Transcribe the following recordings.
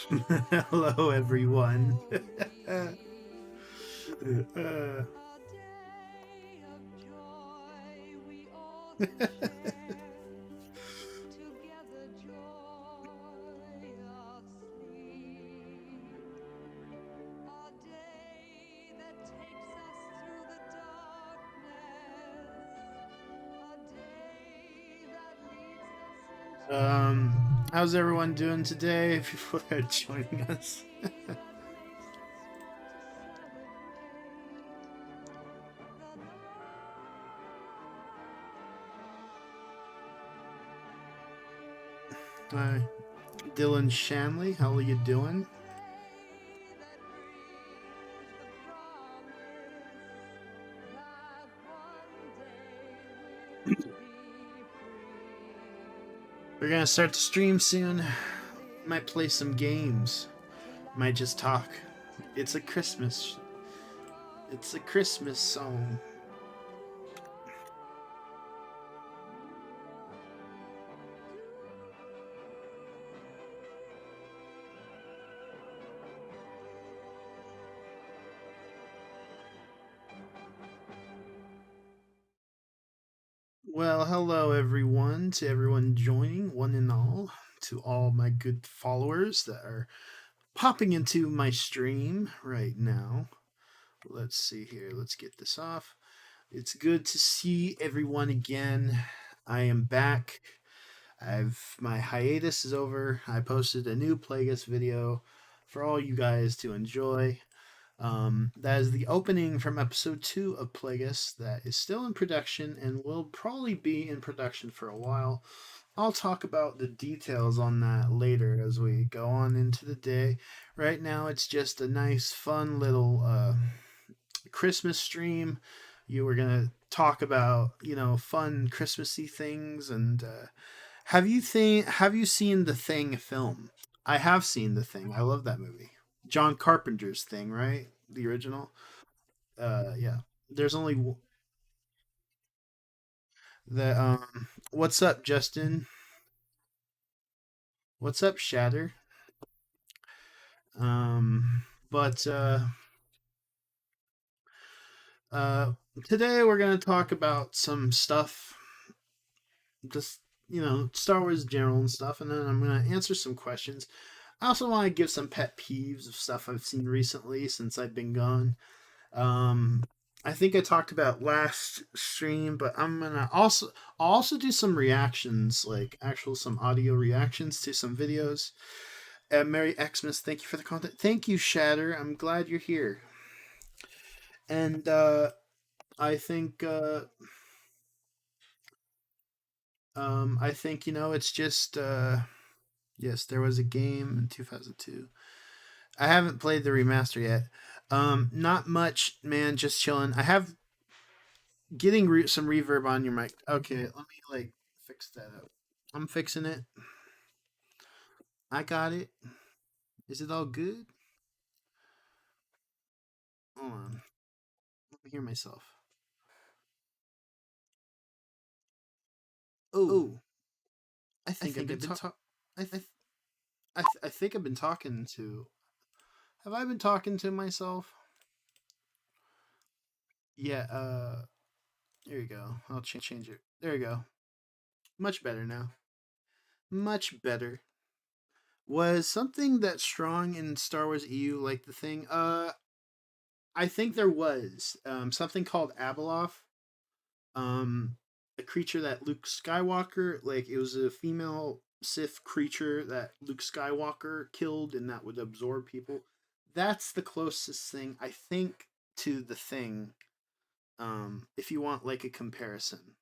Hello, everyone. uh, how's everyone doing today? People that are joining us. Hi, Dylan Shanley. How are you doing? We're gonna start the stream soon. Might play some games. Might just talk. It's a Christmas. It's a Christmas song. Well, hello everyone, to everyone joining, one and all, to all my good followers that are popping into my stream right now. Let's see here. Let's get this off. It's good to see everyone again. I am back. I've my hiatus is over. I posted a new Plagueis video for all you guys to enjoy. That is the opening from episode 2 of Plagueis that is still in production and will probably be in production for a while. I'll talk about the details on that later as we go on into the day. Right now, it's just a nice, fun little Christmas stream. You were gonna talk about fun Christmassy things, and have you seen the Thing film? I have seen the Thing. I love that movie. John Carpenter's Thing, right? The original. Yeah. There's only the What's up, Justin? What's up, Shatter? But uh, Today we're gonna talk about some stuff, just Star Wars general and stuff, and then I'm gonna answer some questions. I also want to give some pet peeves of stuff I've seen recently since I've been gone. Um, I think I talked about last stream, but I'll also do some reactions, like actual some audio reactions to some videos. Merry Xmas, thank you for the content. Thank you, Shatter. I'm glad you're here. And I think I think it's just yes, there was a game in 2002. I haven't played the remaster yet. Not much, man. Just chilling. I have getting some reverb on your mic. Okay, let me fix that up. I'm fixing it. I got it. Is it all good? Hold on. Let me hear myself. Oh, I think I've been talking. I, th- I think I've been talking to. Have I been talking to myself? Yeah. There you go. I'll change it. There you go. Much better now. Much better. Was something that strong in Star Wars EU like the Thing? I think there was something called Abeloth, a creature that Luke Skywalker, like it was a female Sith creature that Luke Skywalker killed and that would absorb people. That's the closest thing I think to the Thing. If you want like a comparison,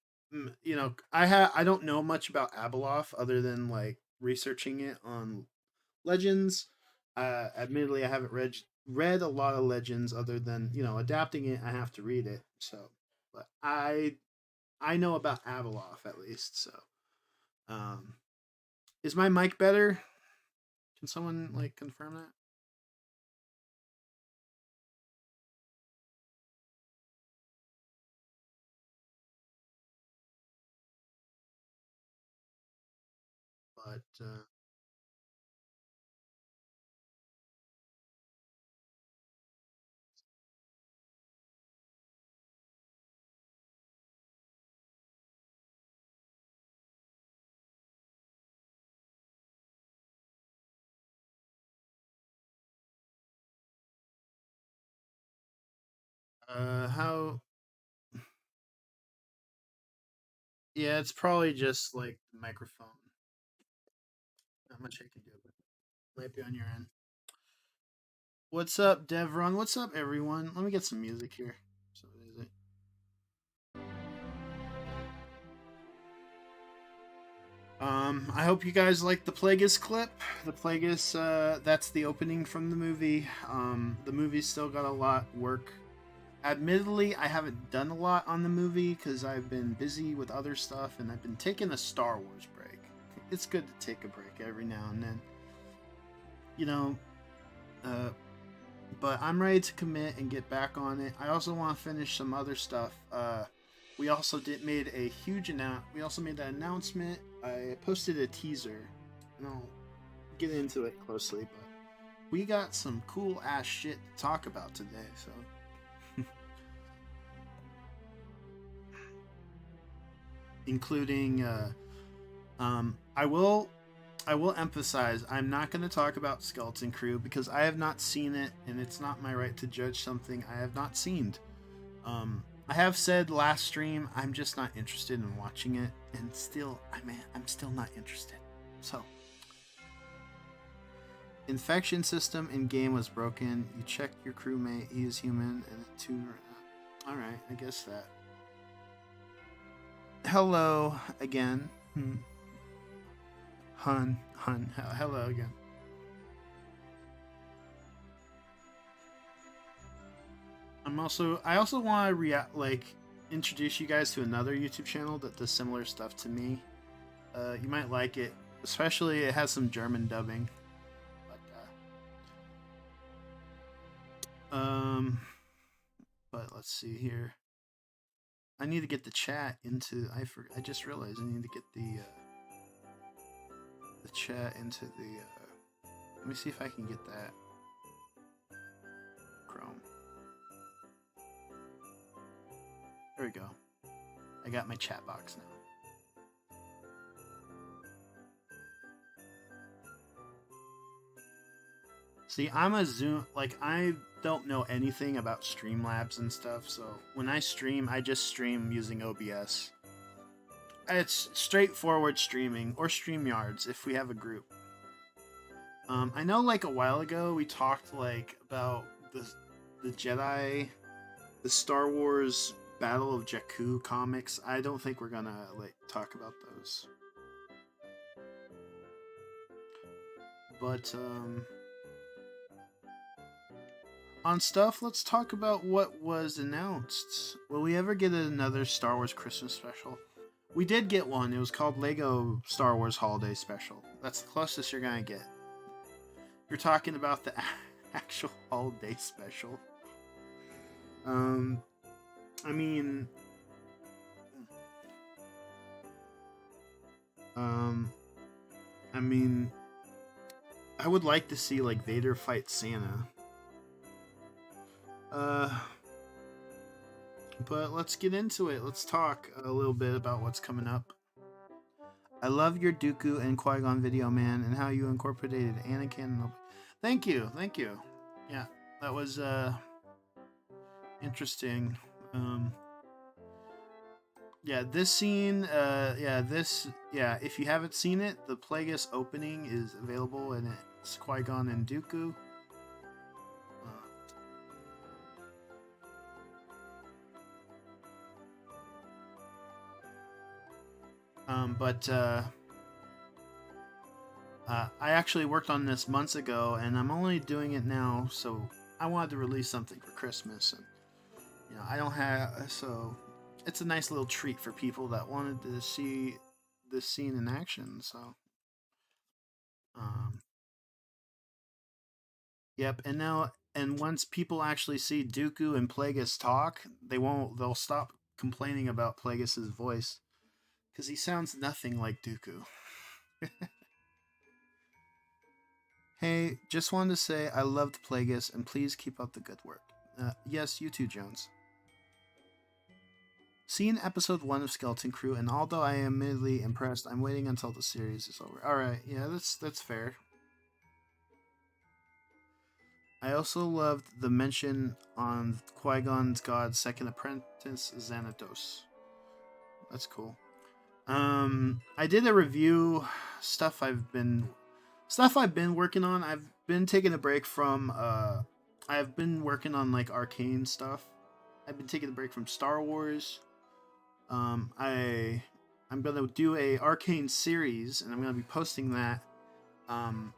I don't know much about Abeloth other than like researching it on Legends. Admittedly, I haven't read a lot of Legends other than adapting it. I have to read it, so but I know about Abeloth at least. So, um, is my mic better? Can someone like confirm that? But How? Yeah, it's probably just like the microphone. Not much I can do, but it might be on your end. What's up, Devron? What's up, everyone? Let me get some music here. So is it? I hope you guys like the Plagueis clip. The Plagueis, that's the opening from the movie. The movie's still got a lot work. Admittedly, I haven't done a lot on the movie because I've been busy with other stuff and I've been taking a Star Wars break. It's good to take a break every now and then. You know, uh, but I'm ready to commit and get back on it. I also want to finish some other stuff. We also made a huge We also made that announcement. I posted a teaser, and I'll get into it closely. But we got some cool ass shit to talk about today. So, including, I will emphasize I'm not going to talk about Skeleton Crew because I have not seen it, and it's not my right to judge something I have not seen. I have said last stream I'm just not interested in watching it, and still, I'm still not interested. So, infection system in game was broken. You check your crewmate; he is human, and it too. All right, I guess that. Hello again, hun. Hello again. I also want to introduce you guys to another YouTube channel that does similar stuff to me. You might like it, especially it has some German dubbing. But, but let's see here. I need to get the chat into. I just realized I need to get the chat into the. Let me see if I can get that. Chrome. There we go. I got my chat box now. See, I'm a Zoom. Like, I don't know anything about Streamlabs and stuff, so when I stream, I just stream using OBS. It's straightforward streaming, or StreamYards if we have a group. I know, like, a while ago, we talked, like, about the Jedi, the Star Wars Battle of Jakku comics. I don't think we're gonna, like, talk about those. But, on stuff, let's talk about what was announced. Will we ever get another Star Wars Christmas special? We did get one. It was called Lego Star Wars Holiday Special. That's the closest you're gonna get. You're talking about the actual holiday special. I mean, I mean, I would like to see like Vader fight Santa. But let's get into it. Let's talk a little bit about what's coming up. I love your Dooku and Qui-Gon video, man, and how you incorporated Anakin. Thank you. Yeah, that was interesting. Yeah, this scene, if you haven't seen it, the Plagueis opening is available, and it's Qui-Gon and Dooku. I actually worked on this months ago, and I'm only doing it now, so I wanted to release something for Christmas, and I don't have, so it's a nice little treat for people that wanted to see this scene in action. So, yep, and once people actually see Dooku and Plagueis talk, they'll stop complaining about Plagueis' voice because he sounds nothing like Dooku. Hey, just wanted to say I loved Plagueis, and please keep up the good work. Yes, you too, Jones. Seen episode 1 of Skeleton Crew, and although I am admittedly impressed, I'm waiting until the series is over. Alright, yeah, that's fair. I also loved the mention on Qui-Gon's God's second apprentice, Xanatos. That's cool. I did a review stuff I've been working on. I've been taking a break from I've been working on like arcane stuff. I've been taking a break from Star Wars. I'm gonna do a arcane series, and I'm gonna be posting that um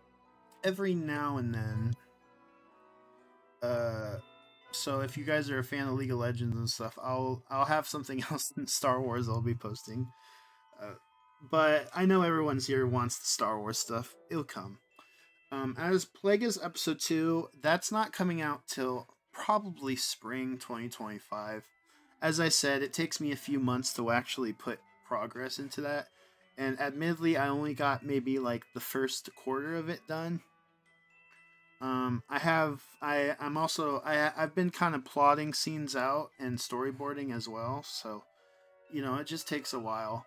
every now and then. Uh, so if you guys are a fan of League of Legends and stuff, I'll have something else in Star Wars I'll be posting. Uh, but I know everyone's here wants the Star Wars stuff. It'll come. As Plagueis Episode 2, that's not coming out till probably spring 2025. As I said, it takes me a few months to actually put progress into that. And admittedly, I only got maybe like the first quarter of it done. I've been kind of plotting scenes out and storyboarding as well. So, it just takes a while.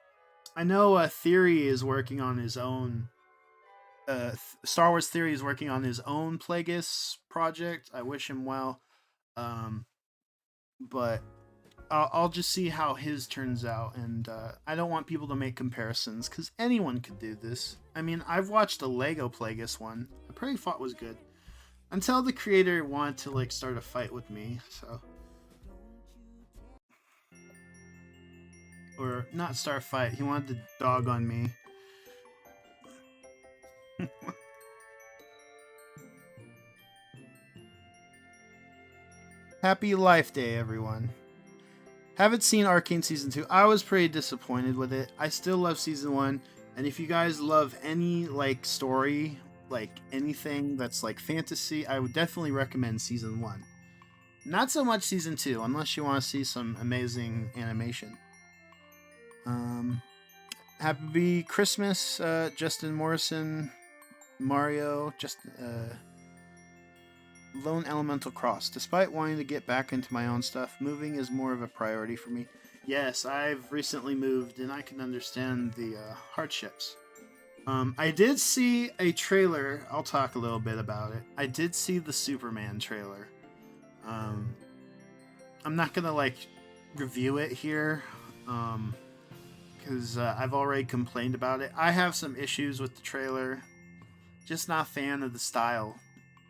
I know Theory is working on his own Star Wars Theory is working on his own Plagueis project. I wish him well, um, but I'll just see how his turns out, and I don't want people to make comparisons because anyone could do this. I mean, I've watched a Lego Plagueis one. I pretty thought was good until the creator wanted to like start a fight with me. So, or not start a fight. He wanted to dog on me. Happy Life Day, everyone. Haven't seen Arcane Season 2. I was pretty disappointed with it. I still love Season 1. And if you guys love any, like, story, like, anything that's, like, fantasy, I would definitely recommend Season 1. Not so much Season 2, unless you want to see some amazing animation. Happy Christmas, Justin Morrison, Mario, Lone Elemental Cross. Despite wanting to get back into my own stuff, moving is more of a priority for me. Yes, I've recently moved, and I can understand the hardships. I did see a trailer. I'll talk a little bit about it. I did see the Superman trailer. I'm not gonna like review it here, because I've already complained about it. I have some issues with the trailer. Just not a fan of the style.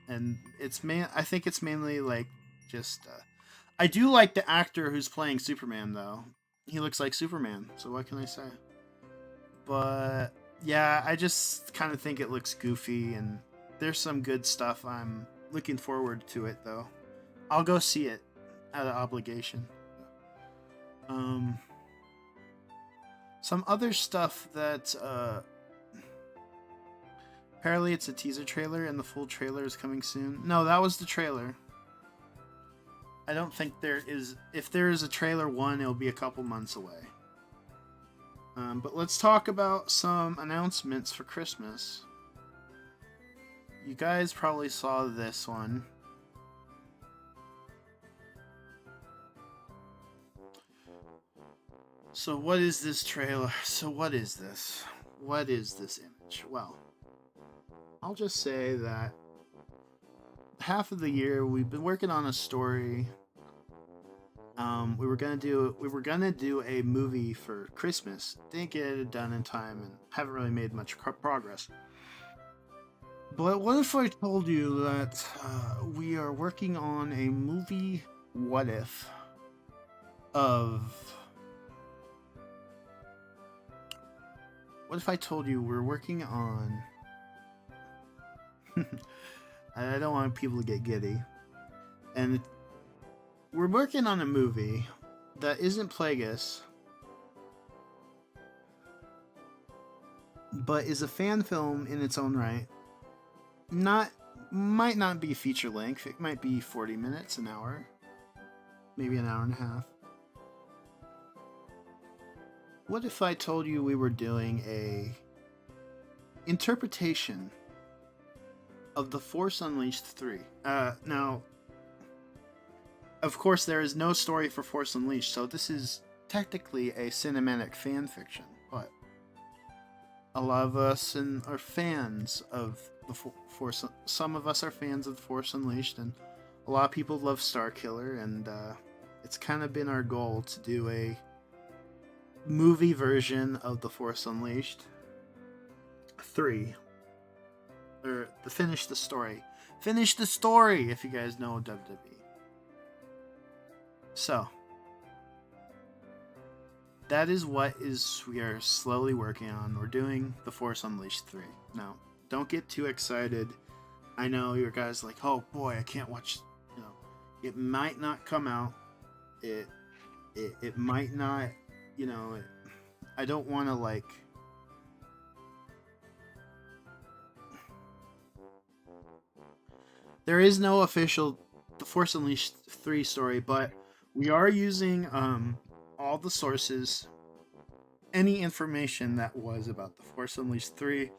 And I think it's mainly like just I do like the actor who's playing Superman though. He looks like Superman, so what can I say? But yeah, I just kind of think it looks goofy, and there's some good stuff. I'm looking forward to it though. I'll go see it out of obligation. Some other stuff that apparently it's a teaser trailer and the full trailer is coming soon. No, that was the trailer. I don't think there is... If there is a trailer 1, it'll be a couple months away. But let's talk about some announcements for Christmas. You guys probably saw this one. So what is this trailer? So what is this? What is this image? Well... I'll just say that half of the year we've been working on a story. We were gonna do a movie for Christmas. Didn't get it done in time and haven't really made much progress. But what if I told you that we are working on a movie? What if I told you we're working on? I don't want people to get giddy. And we're working on a movie that isn't Plagueis, but is a fan film in its own right. Might not be feature length. It might be 40 minutes, an hour, maybe an hour and a half. What if I told you we were doing a interpretation of The Force Unleashed 3. Now, of course, there is no story for Force Unleashed, so this is technically a cinematic fan fiction, but a lot of us are fans of Force. Some of us are fans of the Force Unleashed, and a lot of people love Star Killer, and it's kind of been our goal to do a movie version of the Force Unleashed 3, or the finish the story. Finish the story, if you guys know WWE. So that is what is we are slowly working on. We're doing the Force Unleashed 3. Now, don't get too excited. I know your guys like, oh boy, I can't watch. You know, it might not come out. It might not. You know, I don't want to like. There is no official The Force Unleashed 3 story, but we are using all the sources, any information that was about The Force Unleashed 3.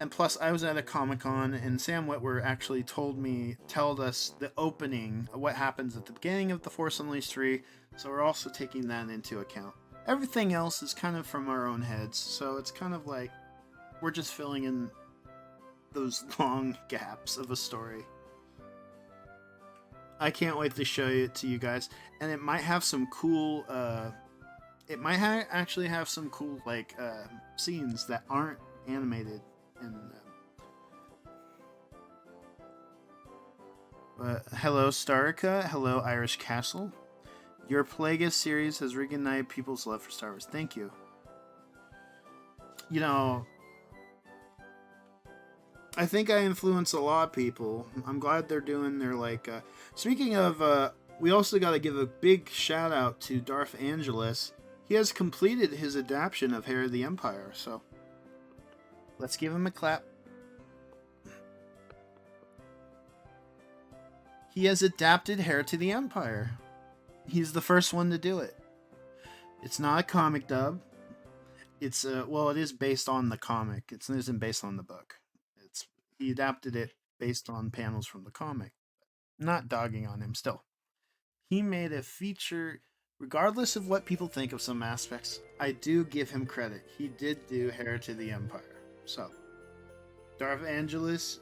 And plus, I was at a Comic Con, and Sam Witwer actually told us the opening, what happens at the beginning of The Force Unleashed 3. So we're also taking that into account. Everything else is kind of from our own heads, so it's kind of like we're just filling in those long gaps of a story. I can't wait to show it to you guys, and it might have some cool. It might actually have some cool like scenes that aren't animated, and. Hello, Starica. Hello, Irish Castle. Your Plagueis series has reignited people's love for Star Wars. Thank you. You know, I think I influence a lot of people. I'm glad they're doing their like. Speaking of, we also got to give a big shout out to Darth Angelus. He has completed his adaptation of Heir of the Empire, so let's give him a clap. He has adapted Heir to the Empire. He's the first one to do it. It's not a comic dub. It's well, it is based on the comic. It isn't based on the book. He adapted it based on panels from the comic. Not dogging on him still. He made a feature, regardless of what people think of some aspects, I do give him credit. He did do Heir to the Empire. So, Darth Angelus,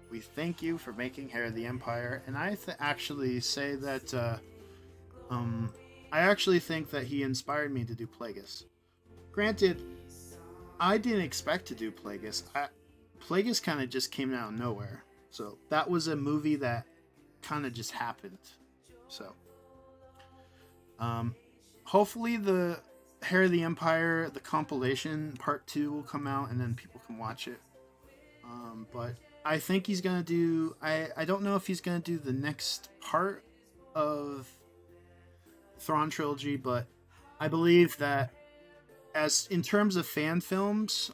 we thank you for making Heir of the Empire. And I actually say that, I actually think that he inspired me to do Plagueis. Granted, I didn't expect to do Plagueis. Plagueis kind of just came out of nowhere. So that was a movie that kind of just happened. So, hopefully the Heir of the Empire, the compilation part 2 will come out and then people can watch it. But I think he's going to do, I don't know if he's going to do the next part of Thrawn trilogy, but I believe that as in terms of fan films,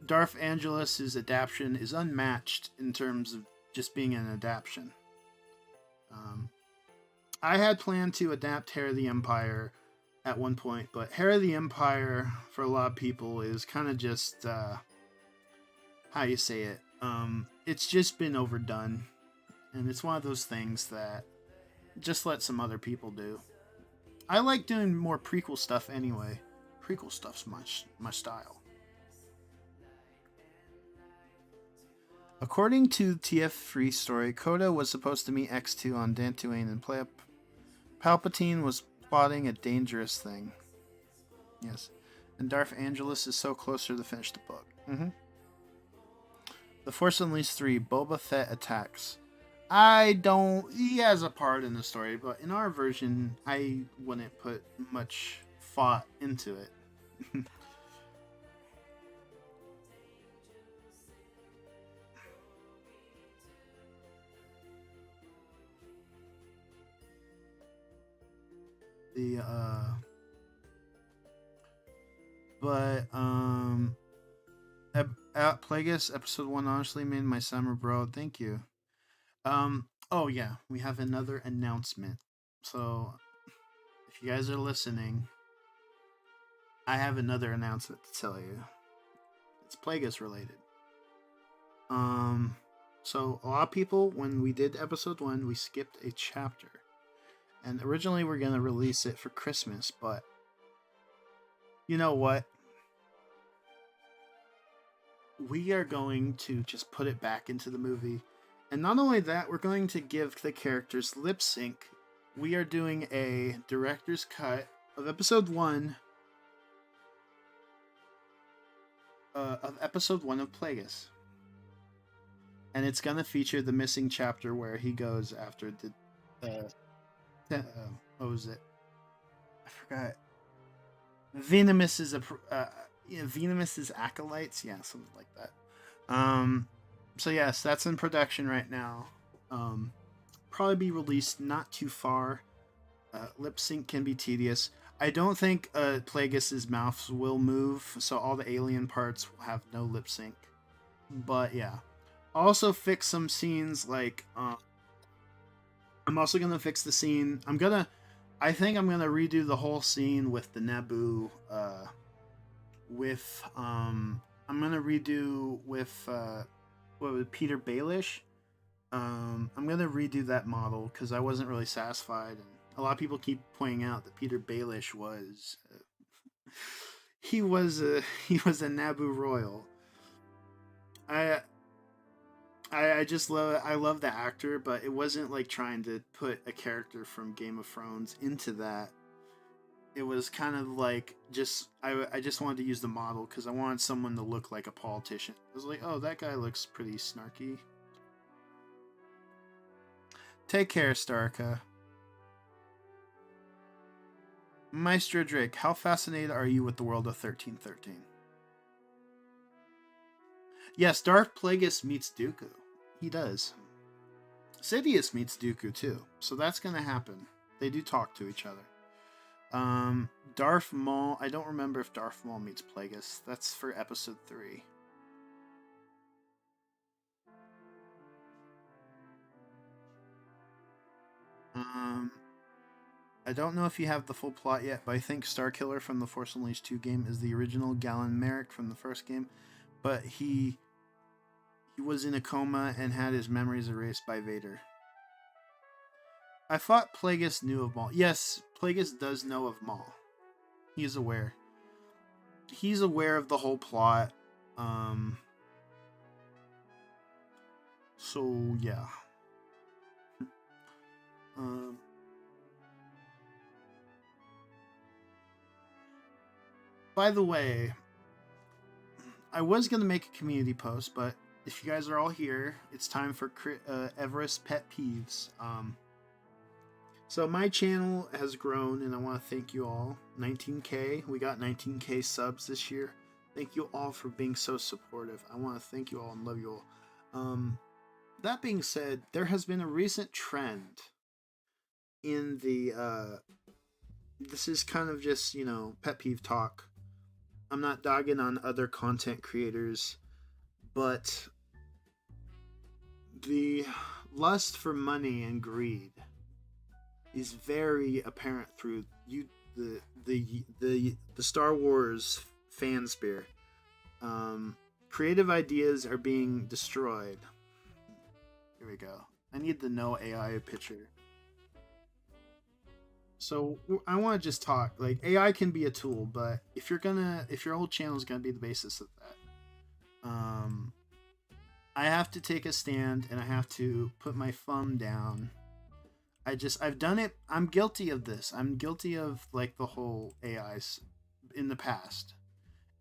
Darth Angelus's adaptation is unmatched in terms of just being an adaptation. I had planned to adapt Heir of the Empire at one point, but Heir of the Empire, for a lot of people, is kind of just, how you say it, it's just been overdone. And it's one of those things that just let some other people do. I like doing more prequel stuff anyway. Prequel stuff's my style. According to TF Free Story, Coda was supposed to meet X2 on Dantooine, and Palpatine was plotting a dangerous thing. Yes. And Darth Angelus is so closer to finish the book. The Force Unleashed 3, Boba Fett attacks. He has a part in the story, but in our version, I wouldn't put much thought into it. Plagueis episode 1 honestly made my summer, bro. Thank you. Oh yeah, we have another announcement. So, if you guys are listening, I have another announcement to tell you. It's Plagueis related. So a lot of people, when we did episode 1, we skipped a chapter. And originally we're going to release it for Christmas, but you know what? we are going to just put it back into the movie. And not only that, we're going to give the characters lip sync. We are doing a director's cut of episode one of Plagueis. And it's going to feature the missing chapter where he goes after what was it? I forgot. Venemous's acolytes, yeah, something like that. So yes, that's in production right now. Probably be released not too far. Lip sync can be tedious. I don't think Plagueis' mouths will move, so all the alien parts will have no lip sync. But yeah, also fix some scenes like I'm also gonna fix the scene. I think I'm gonna redo the whole scene with the Naboo. I'm gonna redo with what was it, Peter Baelish. I'm gonna redo that model because I wasn't really satisfied, and a lot of people keep pointing out that Peter Baelish was he was a he was a Naboo royal. I I just love the actor, but it wasn't like trying to put a character from Game of Thrones into that. It was kind of like I just wanted to use the model because I wanted someone to look like a politician. I was like, oh, that guy looks pretty snarky. Take care, Starka. Maestro Drake, how fascinated are you with the world of 1313? Yes, Darth Plagueis meets Dooku. He does. Sidious meets Dooku too, so that's gonna happen. They do talk to each other. Darth Maul. I don't remember if Darth Maul meets Plagueis. That's for episode 3. I don't know if you have the full plot yet, but I think Starkiller from the Force Unleashed 2 game is the original Galen Merrick from the first game, but he was in a coma and had his memories erased by Vader. I thought Plagueis knew of Maul. Yes, Plagueis does know of Maul. He's aware. He's aware of the whole plot. So yeah. By the way, I was gonna make a community post, but if you guys are all here, it's time for Everest pet peeves. So my channel has grown, and I want to thank you all. 19K, we got 19K subs this year. Thank you all for being so supportive. I want to thank you all and love you all. That being said, there has been a recent trend in the this is kind of just, pet peeve talk. I'm not dogging on other content creators, but the lust for money and greed is very apparent through the Star Wars fan sphere. Creative ideas are being destroyed. Here we go. I need the no AI picture. So I want to just talk. Like, AI can be a tool, but if your whole channel is gonna be the basis of that, I have to take a stand and I have to put my thumb down. I've done it. I'm guilty of this. I'm guilty of like the whole AIs in the past,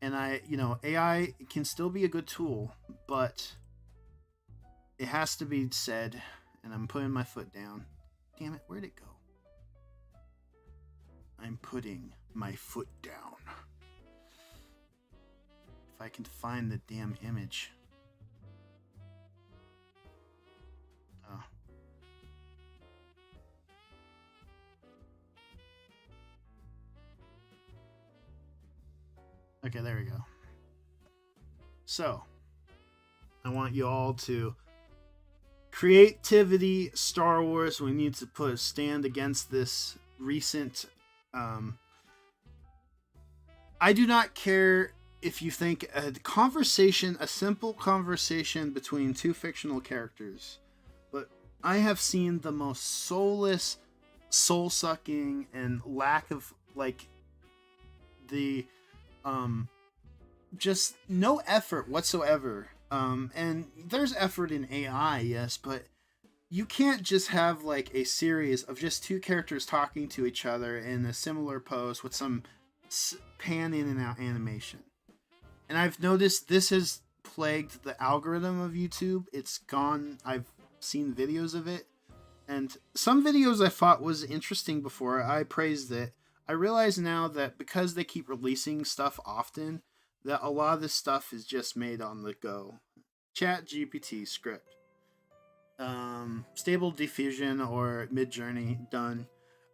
and AI can still be a good tool, but it has to be said. And I'm putting my foot down. Damn it! Where'd it go? I'm putting my foot down. If I can find the damn image. Oh. Okay, there we go. So, I want you all to creativity, Star Wars. We need to put a stand against this recent I do not care if you think a simple conversation between two fictional characters, but I have seen the most soulless, soul-sucking, and lack of like the just no effort whatsoever. And there's effort in AI, yes, but you can't just have like a series of just two characters talking to each other in a similar pose with some pan in and out animation. And I've noticed this has plagued the algorithm of YouTube. It's gone. I've seen videos of it, and some videos I thought was interesting before. I praised it. I realize now that because they keep releasing stuff often, that a lot of this stuff is just made on the go. Chat GPT script, stable diffusion or mid journey done.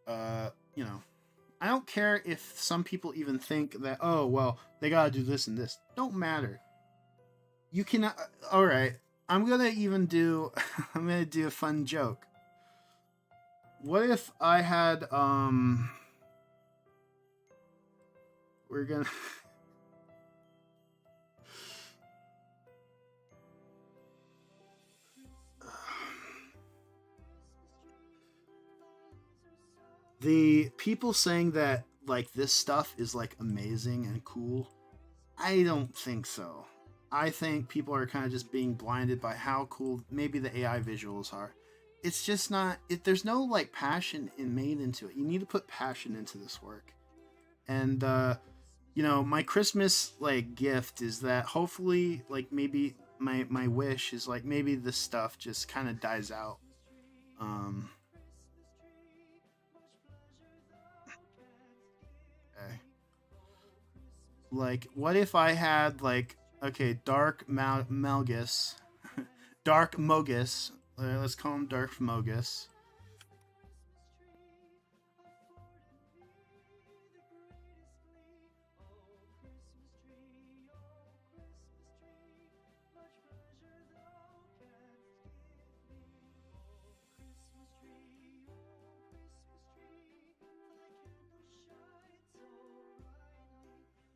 You know, I don't care if some people even think that, oh well, they gotta do this and this. Don't matter. You can. All right, I'm gonna even do. I'm gonna do a fun joke. What if I had We're gonna. The people saying that like this stuff is like amazing and cool, I don't think so. I think people are kind of just being blinded by how cool maybe the AI visuals are. It's just not. There's no like passion in made into it. You need to put passion into this work. And my Christmas like gift is that hopefully like maybe my wish is like maybe this stuff just kind of dies out. Um, okay. Like, what if I had like okay, Malgus, Dark Mogus. Let's call him Dark Mogus.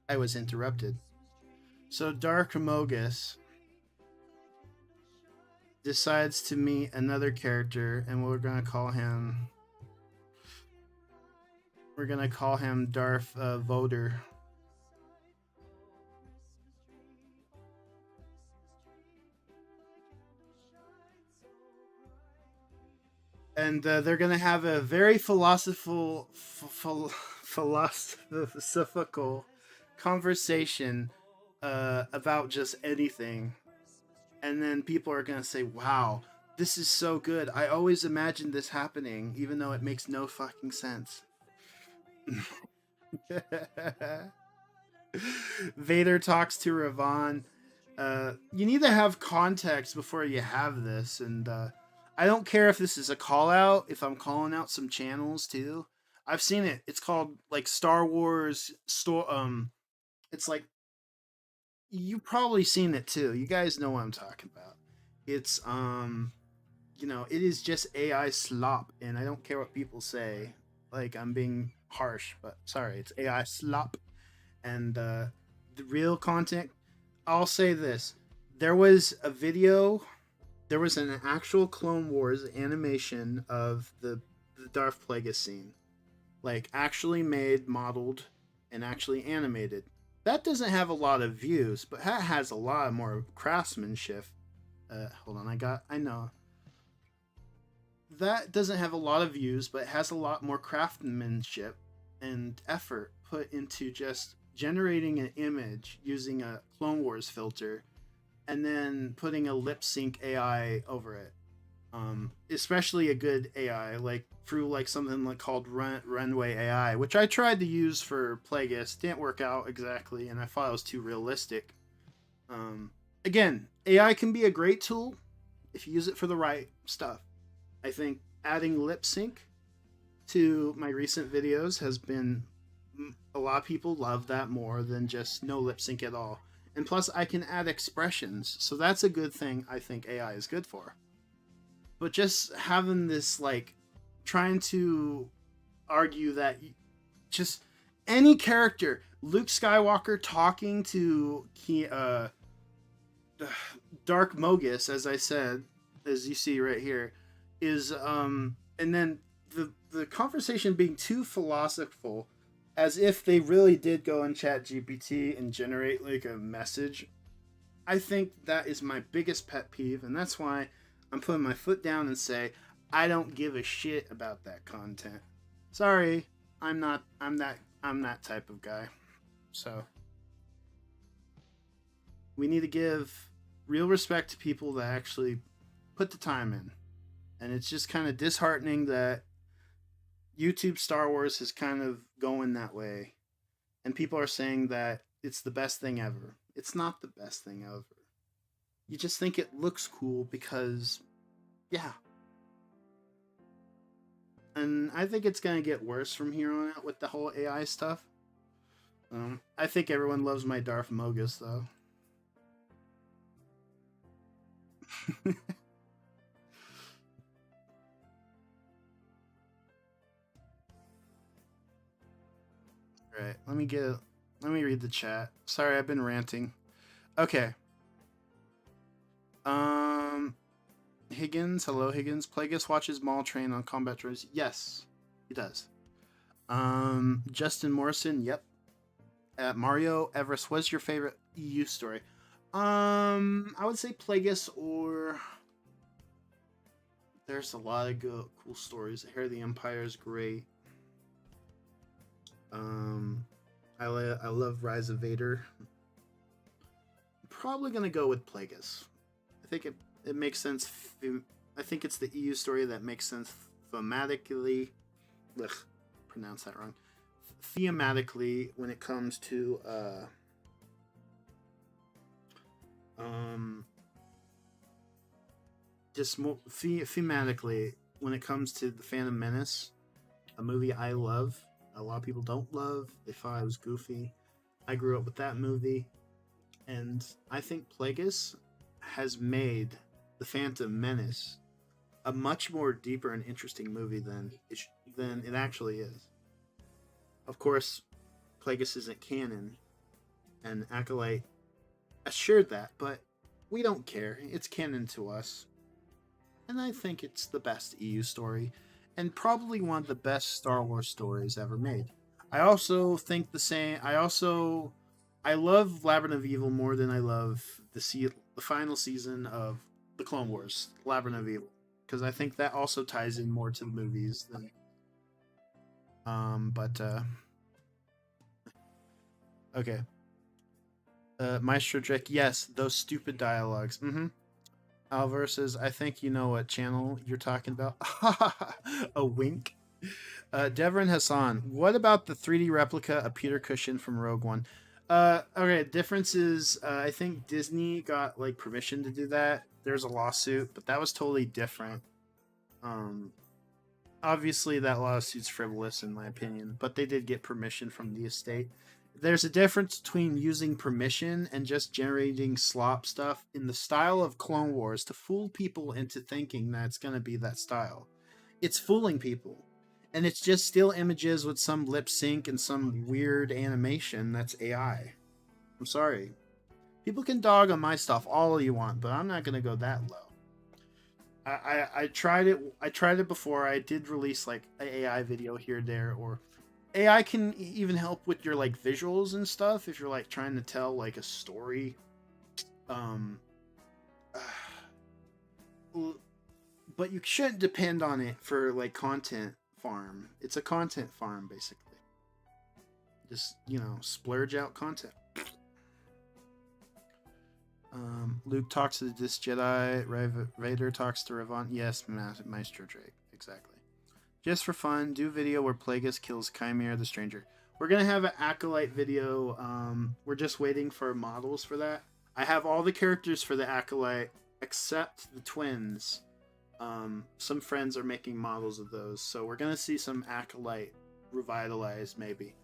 I was interrupted. So Dark Mogus decides to meet another character, and we're gonna call him Darth Voder. And they're gonna have a very philosophical conversation about just anything, and then people are gonna say, "Wow, this is so good. I always imagined this happening, even though it makes no fucking sense." Vader talks to Ravan. You need to have context before you have this, and I don't care if this is a call out. If I'm calling out some channels too, I've seen it. It's called like Star Wars store. It's like you've probably seen it too. You guys know what I'm talking about. It's it is just AI slop, and I don't care what people say. Like I'm being harsh, but sorry, it's AI slop, and the real content. I'll say this: there was a video, there was an actual Clone Wars animation of the Darth Plagueis scene, like actually made, modeled, and actually animated. That doesn't have a lot of views, but that has a lot more craftsmanship. Hold on, I know that doesn't have a lot of views, but it has a lot more craftsmanship and effort put into just generating an image using a Clone Wars filter and then putting a lip sync AI over it. Especially a good AI, like through like something like called Runway AI, which I tried to use for Plagueis, didn't work out exactly, and I thought it was too realistic. Again, AI can be a great tool if you use it for the right stuff. I think adding lip sync to my recent videos has been a lot of people love that more than just no lip sync at all. And plus, I can add expressions, so that's a good thing. I think AI is good for. But just having this like trying to argue that just any character, Luke Skywalker talking to Dark Mogus, as I said, as you see right here, is and then the conversation being too philosophical as if they really did go on Chat GPT and generate like a message. I think that is my biggest pet peeve, and that's why I'm putting my foot down and say I don't give a shit about that content. Sorry, I'm that type of guy. So we need to give real respect to people that actually put the time in. And it's just kind of disheartening that YouTube Star Wars is kind of going that way. And people are saying that it's the best thing ever. It's not the best thing ever. You just think it looks cool because, yeah. And I think it's going to get worse from here on out with the whole AI stuff. I think everyone loves my Darth Mogus, though. Right. Let me read the chat. Sorry, I've been ranting. Okay. Um Higgins, hello Higgins. Plagueis watches Mall Train on Combat Droids. Yes, he does. Justin Morrison, yep. Mario Everest, what's your favorite EU story? I would say Plagueis, or there's a lot of cool stories. Hair of the Empire is great. I love Rise of Vader. I'm probably gonna go with Plagueis. I think it makes sense. I think it's the EU story that makes sense thematically. Ugh, pronounce that wrong. Thematically, when it comes to just more thematically when it comes to the Phantom Menace, a movie I love. A lot of people don't love. They thought it was goofy. I grew up with that movie, and I think Plagueis has made the Phantom Menace a much more deeper and interesting movie than it actually is. Of course, Plagueis isn't canon, and Acolyte assured that, but we don't care. It's canon to us. And I think it's the best EU story, and probably one of the best Star Wars stories ever made. I also think the same. I love Labyrinth of Evil more than I love the final season of the Clone Wars, Labyrinth of Evil, because I think that also ties in more to the movies than. But okay. Maestro Drake, yes, those stupid dialogues. Mm-hmm. Alvar says, I think you know what channel you're talking about. A wink. Devon Hassan, what about the 3D replica of Peter Cushing from Rogue One? Okay, difference is I think Disney got like permission to do that. There's a lawsuit, but that was totally different. Obviously that lawsuit's frivolous in my opinion, but they did get permission from the estate. There's a difference between using permission and just generating slop stuff in the style of Clone Wars to fool people into thinking that it's going to be that style. It's fooling people. And it's just still images with some lip sync and some weird animation that's AI. I'm sorry. People can dog on my stuff all you want, but I'm not going to go that low. I tried it. I tried it before. I did release like an AI video here and there, or AI can even help with your like visuals and stuff if you're like trying to tell like a story. But you shouldn't depend on it for like content farm. It's a content farm basically. Just, splurge out content. Luke talks to this Jedi. Vader talks to Revan. Yes, Maestro Drake. Exactly. Just for fun, do video where Plagueis kills Chimera the Stranger. We're going to have an Acolyte video. We're just waiting for models for that. I have all the characters for the Acolyte except the twins. Some friends are making models of those. So we're going to see some Acolyte revitalized maybe.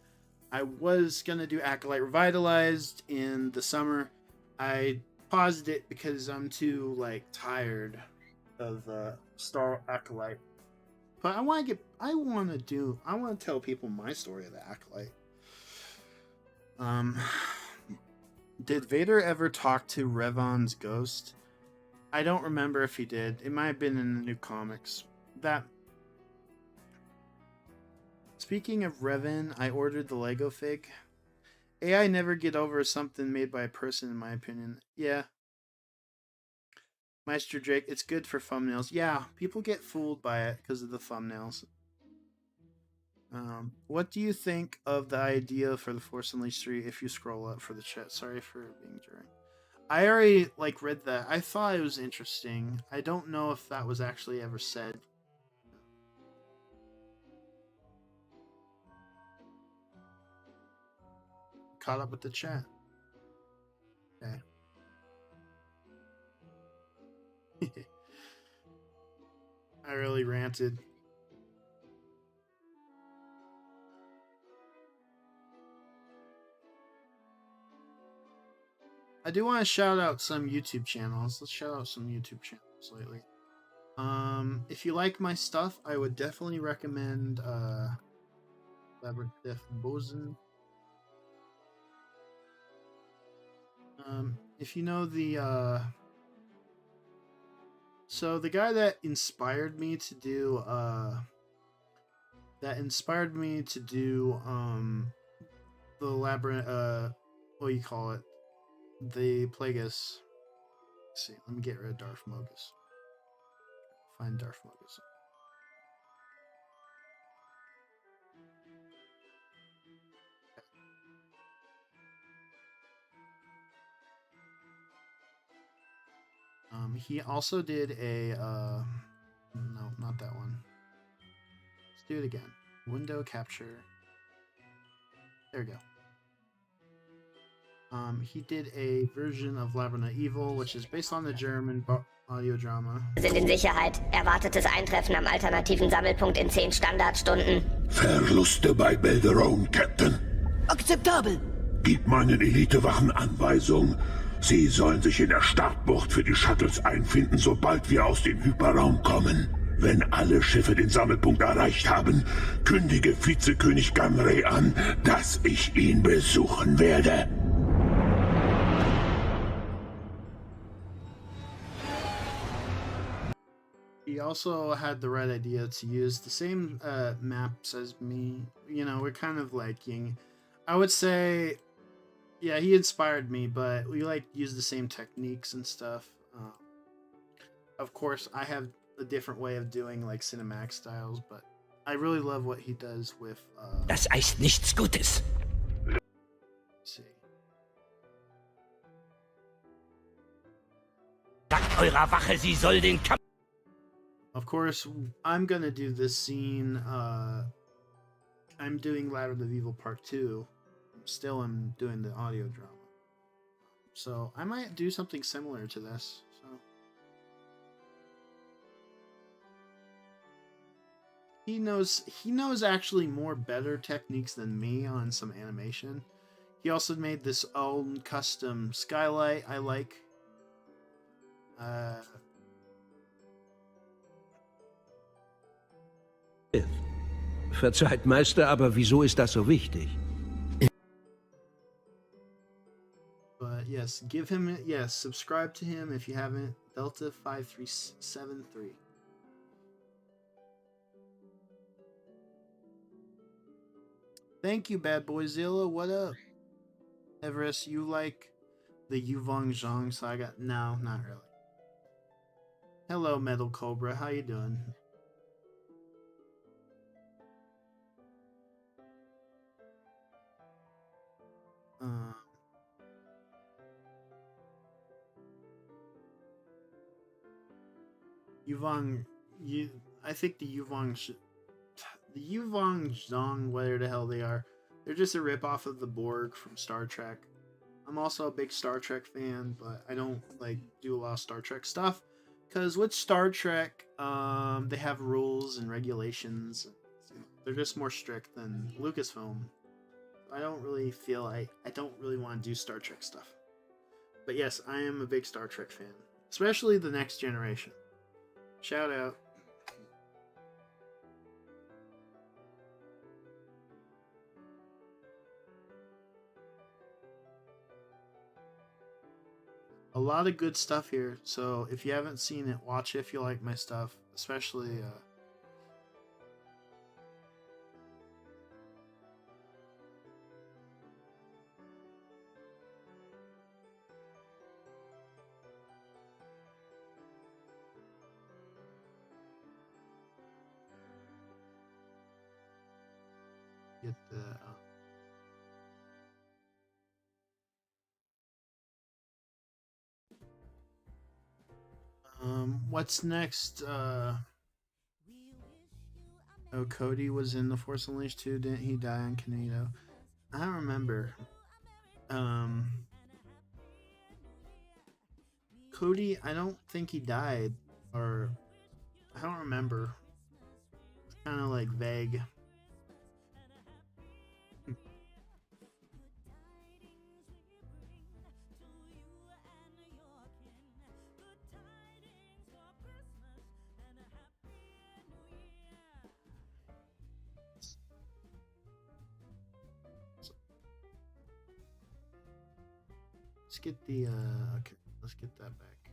I was going to do Acolyte revitalized in the summer. I paused it because I'm too tired of Star Acolyte. But I want to tell people my story of the Acolyte. Did Vader ever talk to Revan's ghost? I don't remember if he did. It might have been in the new comics. That's Speaking of Revan, I ordered the Lego fig. AI never get over something made by a person, in my opinion. Yeah. Meister Drake, it's good for thumbnails. Yeah, people get fooled by it because of the thumbnails. What do you think of the idea for the Force Unleashed 3 if you scroll up for the chat? Sorry for being during. I already read that. I thought it was interesting. I don't know if that was actually ever said. Caught up with the chat. Okay. I really ranted. I do want to shout out some YouTube channels. Let's shout out some YouTube channels lately. If you like my stuff, I would definitely recommend Labyrinth Boson. If you know the so the guy that inspired me to do the labyrinth what do you call it? The Plagueis. Let's see, let me get rid of Darth Mogus. Find Darth Mogus. He also did a no, not that one. Let's do it again. Window capture. There we go. He did a version of Labyrinth Evil, which is based on the German audio drama. Sind in Sicherheit. Erwartetes Eintreffen am alternativen Sammelpunkt in 10 Standardstunden. Verluste bei Belderone, Captain. Akzeptabel. Gib meinen Elitewachen Anweisung. Sie sollen sich in der Startbucht für die Shuttles einfinden, sobald wir aus dem Hyperraum kommen. Wenn alle Schiffe den Sammelpunkt erreicht haben, kündige Vizekönig Gamrei an, dass ich ihn besuchen werde. He also had the right idea to use the same maps as me. You know, we're kind of liking. I would say, yeah, he inspired me, but we use the same techniques and stuff. Of course, I have a different way of doing cinematic styles, but I really love what he does with. Das heißt nichts Gutes. Let's see. Sagt eurer Wache, sie soll den Kampf. Of course, I'm gonna do this scene. I'm doing Labyrinth of Evil Part 2. Still am doing the audio drama. So I might do something similar to this. So he knows actually more better techniques than me on some animation. He also made this own custom skylight I like. Verzeiht, Meister, aber wieso ist das so wichtig? But yes, subscribe to him if you haven't. Delta5373. Thank you, Bad Boy Zilla. What up? Everest, you like the Yuvong Zhang saga? No, not really. Hello, Metal Cobra. How you doing? I think the Yuvong Zhang, whatever the hell they are, they're just a ripoff of the Borg from Star Trek. I'm also a big Star Trek fan, but I don't do a lot of Star Trek stuff because with Star Trek, they have rules and regulations. They're just more strict than Lucasfilm. I don't really feel I don't really want to do Star Trek stuff. But yes, I am a big Star Trek fan, especially the Next Generation. Shout out. A lot of good stuff here, so if you haven't seen it, watch it if you like my stuff, especially get the. What's next? Oh, Cody was in the Force Unleashed too. Didn't he die on Canado? I don't remember. Um, Cody, I don't think he died, or I don't remember. It's kind of like vague. Let's get the okay, let's get that back.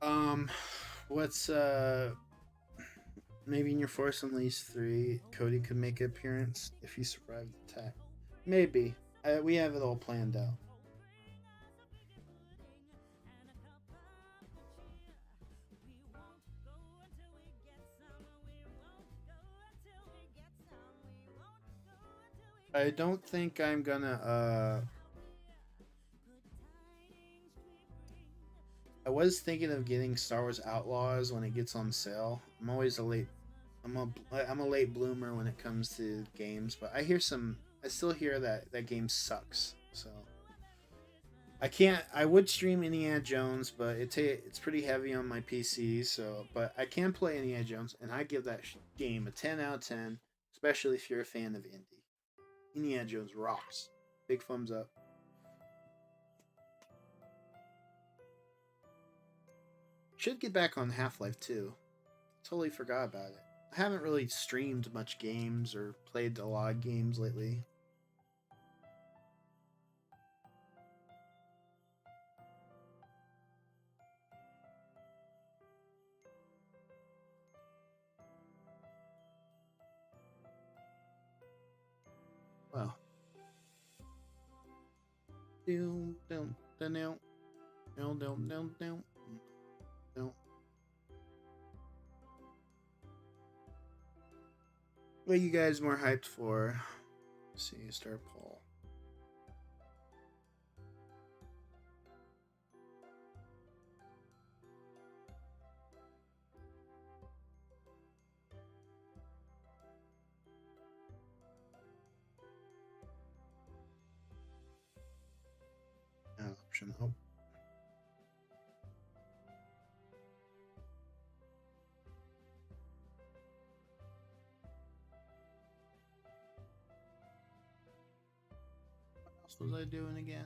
Um, what's maybe in your Force Unleashed 3, Cody could make an appearance if he survived the attack. Maybe. We have it all planned out. I don't think I'm gonna I was thinking of getting Star Wars Outlaws when it gets on sale. I'm always a late I'm a late bloomer when it comes to games, but I still hear that that game sucks. So I can't I would stream Indiana Jones, but it's pretty heavy on my PC, so but I can play Indiana Jones and I give that game a 10 out of 10, especially if you're a fan of Indy. Indiana Jones rocks. Big thumbs up. Should get back on Half-Life 2. Totally forgot about it. I haven't really streamed much games or played a lot of games lately. Well. Doom, doom, doom, doom, doom, doom, doom, doom. What are you guys more hyped for? Let's see, start poll. Option. Oh. What else was I doing again?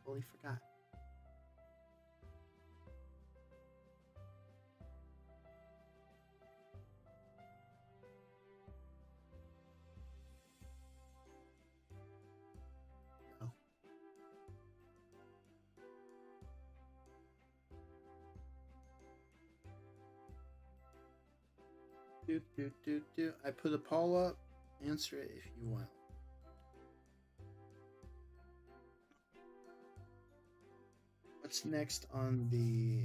Totally forgot. Oh. Do. I put a poll up. Answer it if you want. What's next on the?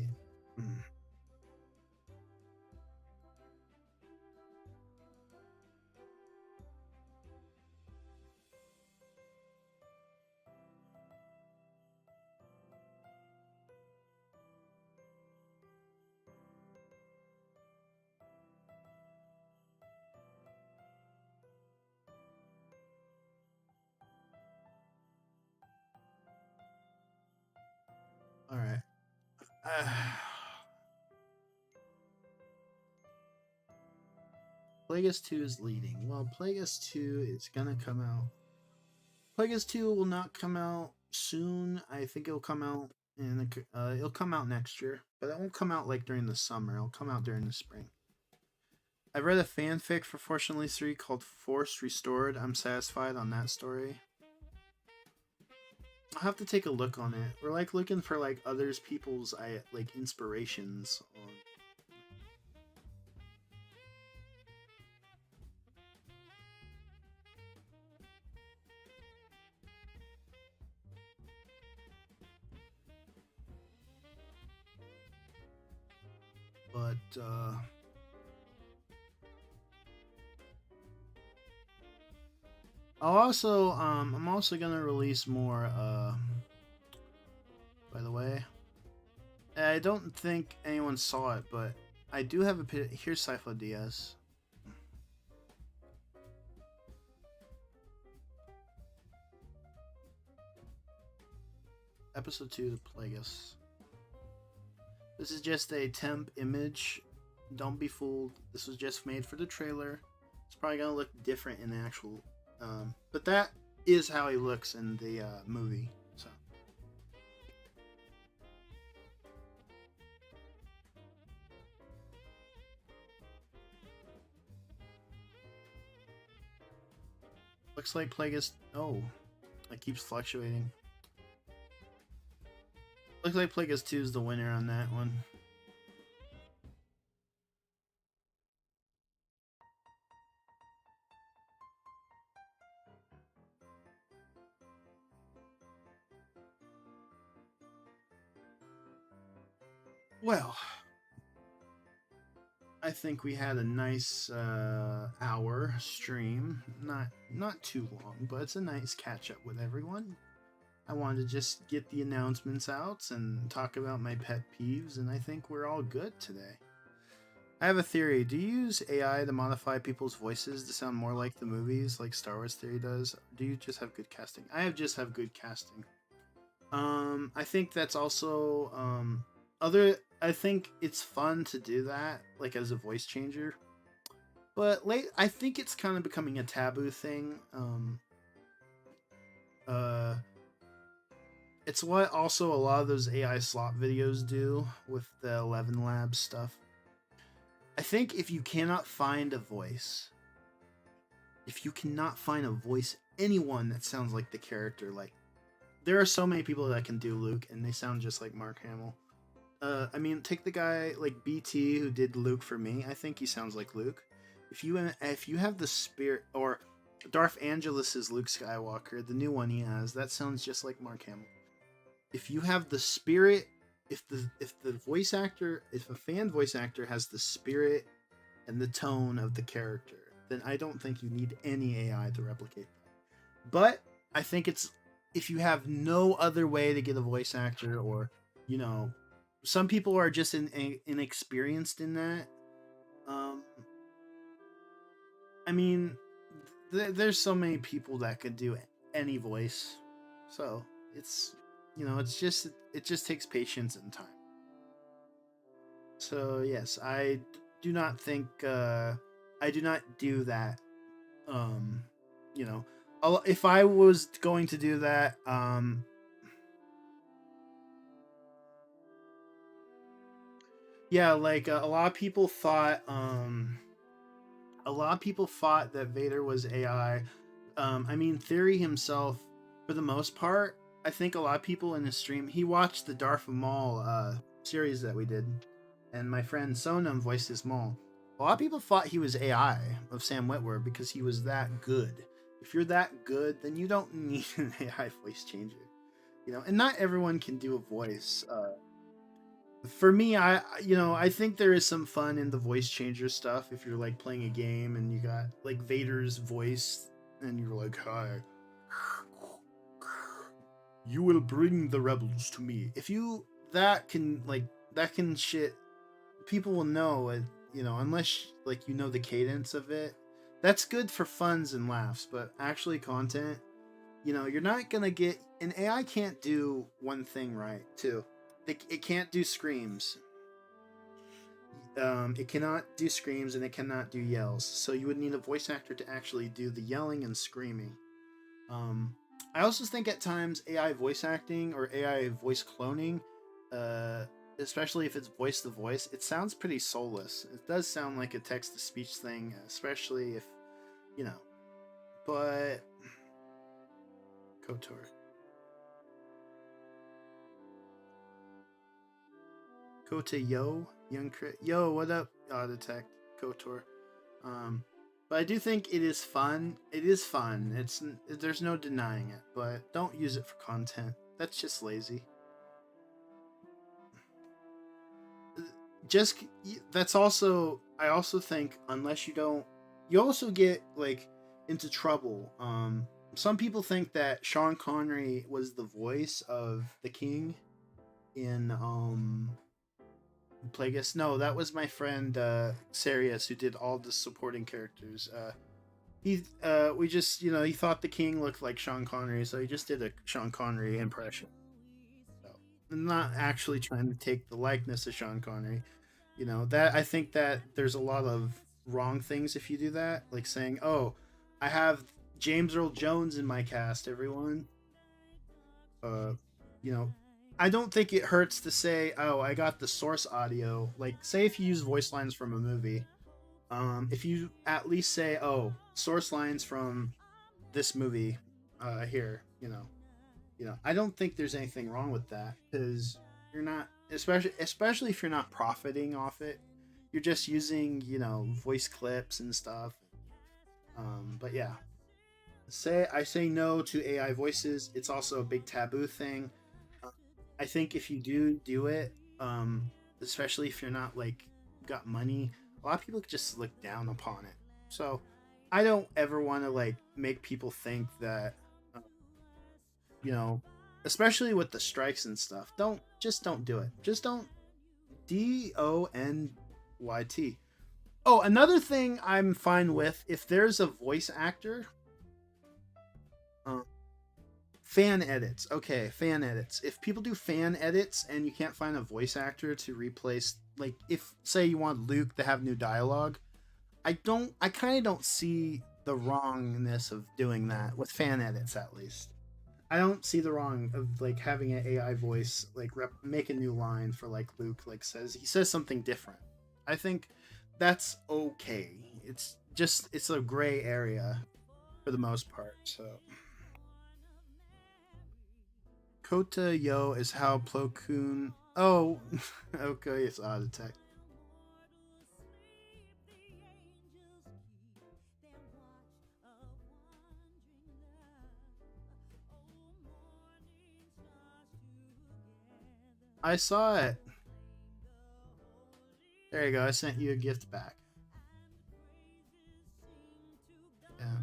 All right. Plagueis 2 is leading. Well, Plagueis 2 is gonna come out. Plagueis 2 will not come out soon. I think it'll come out it'll come out next year, but it won't come out like during the summer. It'll come out during the spring. I read a fanfic for Force Unleashed 3 called Force Restored. I'm satisfied on that story. I'll have to take a look on it. We're like looking for like others people's like inspirations on But I'm also gonna release more. By the way, I don't think anyone saw it, but I do have a pit. Here's Sifo Diaz. Episode 2, The Plagueis. This is just a temp image. Don't be fooled. This was just made for the trailer. It's probably gonna look different in the actual. But that is how he looks in the movie. So. Looks like Plagueis. Oh, it keeps fluctuating. Looks like Plagueis 2 is the winner on that one. Well, I think we had a nice hour stream. Not too long, but it's a nice catch up with everyone. I wanted to just get the announcements out and talk about my pet peeves, and I think we're all good today. I have a theory. Do you use AI to modify people's voices to sound more like the movies, like Star Wars Theory does? Or do you just have good casting? I just have good casting. I think that's also I think it's fun to do that, like as a voice changer. But I think it's kind of becoming a taboo thing. It's what also a lot of those AI slot videos do with the 11 Labs stuff. I think if you cannot find a voice, anyone that sounds like the character, like there are so many people that can do Luke and they sound just like Mark Hamill. I mean, take the guy like BT who did Luke for me. I think he sounds like Luke. If you have the spirit, or Darth Angelus's Luke Skywalker, the new one he has, that sounds just like Mark Hamill. If you have the spirit, if a fan voice actor has the spirit and the tone of the character, then I don't think you need any AI to replicate that. But I think it's if you have no other way to get a voice actor, or some people are just inexperienced in that. I mean, there's so many people that could do any voice, so it's it just takes patience and time. So yes, I do not think I do not do that. Um, if I was going to do that, yeah, like a lot of people thought that Vader was AI. I mean, Theory himself, for the most part, I think a lot of people in his stream, he watched the Darth Maul series that we did, and my friend Sonam voiced his Maul. A lot of people thought he was AI of Sam Witwer because he was that good. If you're that good, then you don't need an AI voice changer, And not everyone can do a voice. For me, I think there is some fun in the voice changer stuff. If you're like playing a game and you got like Vader's voice, and you're like, "Hi, you will bring the rebels to me." If you that can shit, people will know it. Unless like the cadence of it. That's good for funs and laughs, but actually content, you're not gonna get an AI can't do one thing right too. It can't do screams. It cannot do screams and it cannot do yells. So you would need a voice actor to actually do the yelling and screaming. I also think at times AI voice acting or AI voice cloning, especially if it's voice to voice, it sounds pretty soulless. It does sound like a text to speech thing, especially if, but KOTOR. Kote Young Crit. Yo, what up, Detect KOTOR? But I do think it is fun. It is fun. There's no denying it, but don't use it for content. That's just lazy. just that's also, I also think, unless you don't, you also get like into trouble. Some people think that Sean Connery was the voice of the king in Plagueis. No, that was my friend Sarius, who did all the supporting characters. He we just, he thought the king looked like Sean Connery, so he just did a Sean Connery impression. So I'm not actually trying to take the likeness of Sean Connery. That, I think that there's a lot of wrong things if you do that, like saying, "Oh, I have James Earl Jones in my cast, everyone." Uh, you know, I don't think it hurts to say, "Oh, I got the source audio." Like, say if you use voice lines from a movie, if you at least say, "Oh, source lines from this movie here," I don't think there's anything wrong with that, because you're not, especially if you're not profiting off it. You're just using, voice clips and stuff. But yeah, I say no to AI voices. It's also a big taboo thing. Uh, I think if you do it, especially if you're not like got money, a lot of people just look down upon it. So I don't ever want to like make people think that, uh, you know, especially with the strikes and stuff. Don't do it. Just don't. DONYT. Oh, another thing I'm fine with, if there's a voice actor, uh, fan edits. Okay, fan edits. If people do fan edits and you can't find a voice actor to replace, like, if say you want Luke to have new dialogue, I kind of don't see the wrongness of doing that with fan edits, at least. I don't see the wrong of like having an AI voice like make a new line for like Luke, like he says something different. I think that's okay. It's a gray area for the most part. So Kota Yo is how Plo Koon. Oh, okay, it's odd attack. I saw it. There you go. I sent you a gift back. Yeah.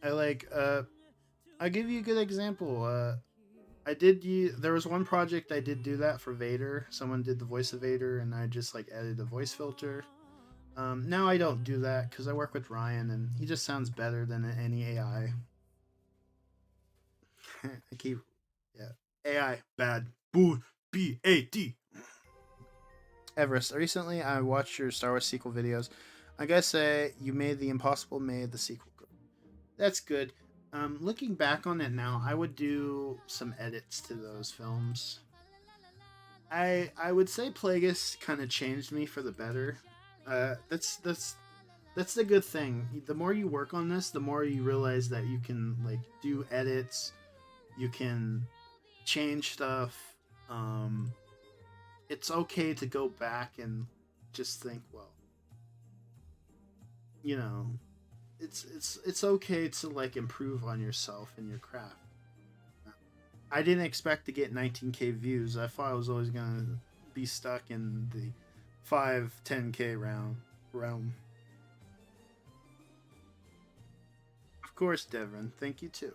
I like. I'll give you a good example. There was one project I did do that for Vader. Someone did the voice of Vader, and I just like added a voice filter. Now I don't do that because I work with Ryan, and he just sounds better than any AI. I keep, yeah, AI bad. Boo, BAD. Everest. Recently, I watched your Star Wars sequel videos. I gotta say, you made the impossible, made the sequel good. That's good. Looking back on it now, I would do some edits to those films. I would say Plagueis kind of changed me for the better. That's the good thing. The more you work on this, the more you realize that you can like do edits, you can change stuff. It's okay to go back and just think, well, you know, it's okay to like improve on yourself and your craft. I didn't expect to get 19K views. I thought I was always gonna be stuck in the 5-10K realm. Of course, Devin. Thank you too.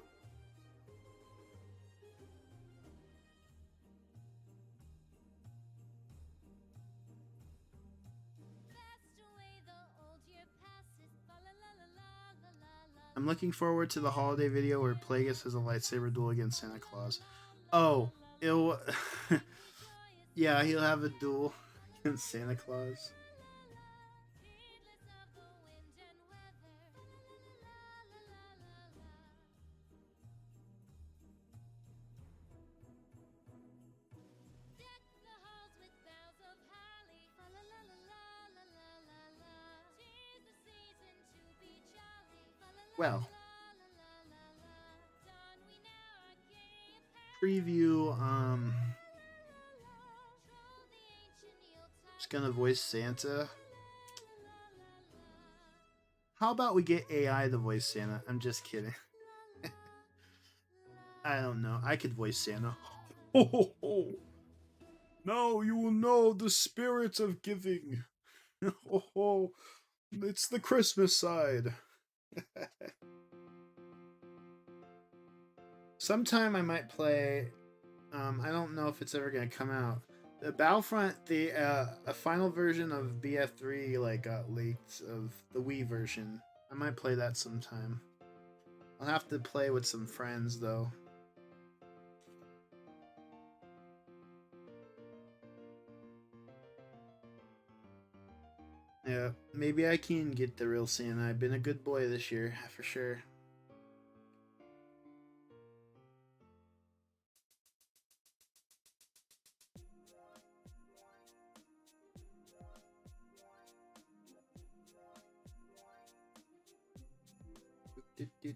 I'm looking forward to the holiday video where Plagueis has a lightsaber duel against Santa Claus. Oh, it'll. Yeah, he'll have a duel against Santa Claus. Well, preview. Just gonna voice Santa. How about we get AI to voice Santa? I'm just kidding. I don't know. I could voice Santa. Ho ho ho! Now you will know the spirit of giving. Ho ho! It's the Christmas side. Sometime I might play. I don't know if it's ever gonna come out. The Battlefront, a final version of BF3 like got leaked of the Wii version. I might play that sometime. I'll have to play with some friends though. Yeah, maybe I can get the real Santa. I've been a good boy this year, for sure.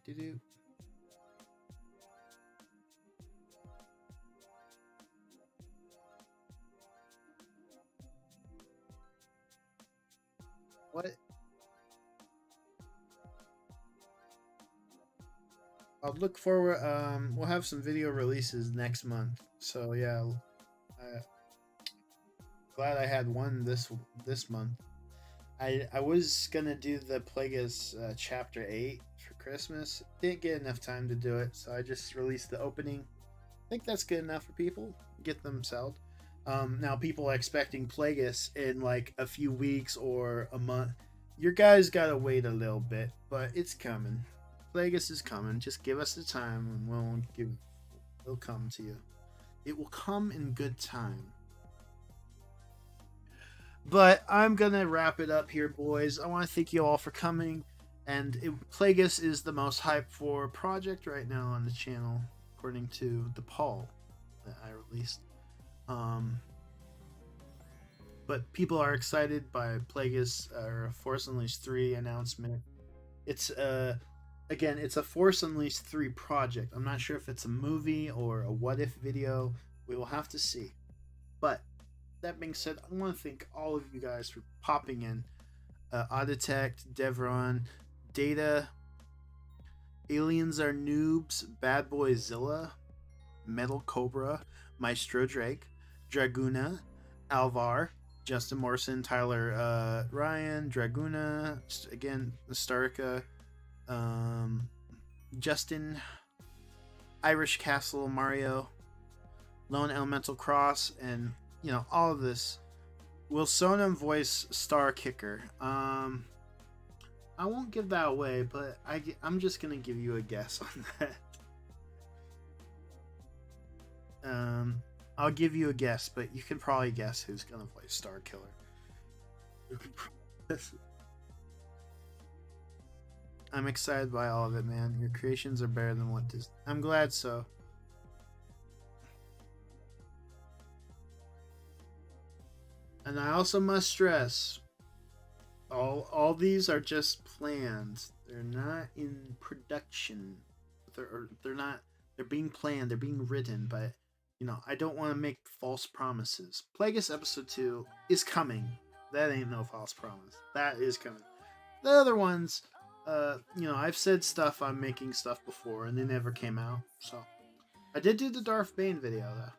Do. What? I'll look forward. We'll have some video releases next month. So yeah, glad I had one this month. I was gonna do the Plagueis chapter 8 for Christmas. Didn't get enough time to do it, so I just released the opening. I think that's good enough for people. Get them sold. Now people are expecting Plagueis in like a few weeks or a month. Your guys gotta wait a little bit, but it's coming. Plagueis is coming. Just give us the time, and it'll come to you. It will come in good time. But I'm gonna wrap it up here, boys. I want to thank you all for coming. And Plagueis is the most hyped for project right now on the channel, according to the poll that I released. But people are excited by Plagueis or Force Unleashed 3 announcement. It's again, it's a Force Unleashed 3 project. I'm not sure if it's a movie or a what if video. We will have to see. But that being said, I want to thank all of you guys for popping in. Auditect, Devron, Data, Aliens Are Noobs, Bad Boy Zilla, Metal Cobra, Maestro Drake, Draguna, Alvar, Justin Morrison, Tyler Ryan, Draguna, again, Starica, Justin, Irish Castle, Mario, Lone Elemental Cross, and all of this. Will Sonam voice Star Kicker? I won't give that away, but I'm just gonna give you a guess on that. I'll give you a guess, but you can probably guess who's gonna voice Star Killer. I'm excited by all of it, man. Your creations are better than what Disney. I'm glad so. And I also must stress, all these are just plans. They're not in production. They're not. They're being planned. They're being written. But I don't want to make false promises. Plagueis episode 2 is coming. That ain't no false promise. That is coming. The other ones, I've said stuff. I'm making stuff before, and they never came out. So I did do the Darth Bane video though.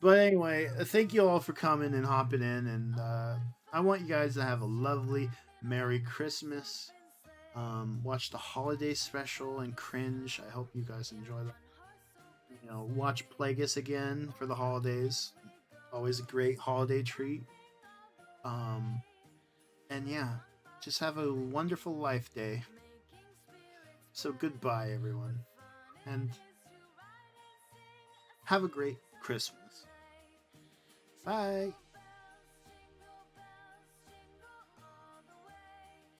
But anyway, thank you all for coming and hopping in, and I want you guys to have a lovely Merry Christmas. Watch the holiday special and cringe. I hope you guys enjoy that. Watch Plagueis again for the holidays. Always a great holiday treat. And yeah, just have a wonderful life day. So goodbye, everyone, and have a great Christmas. Bye.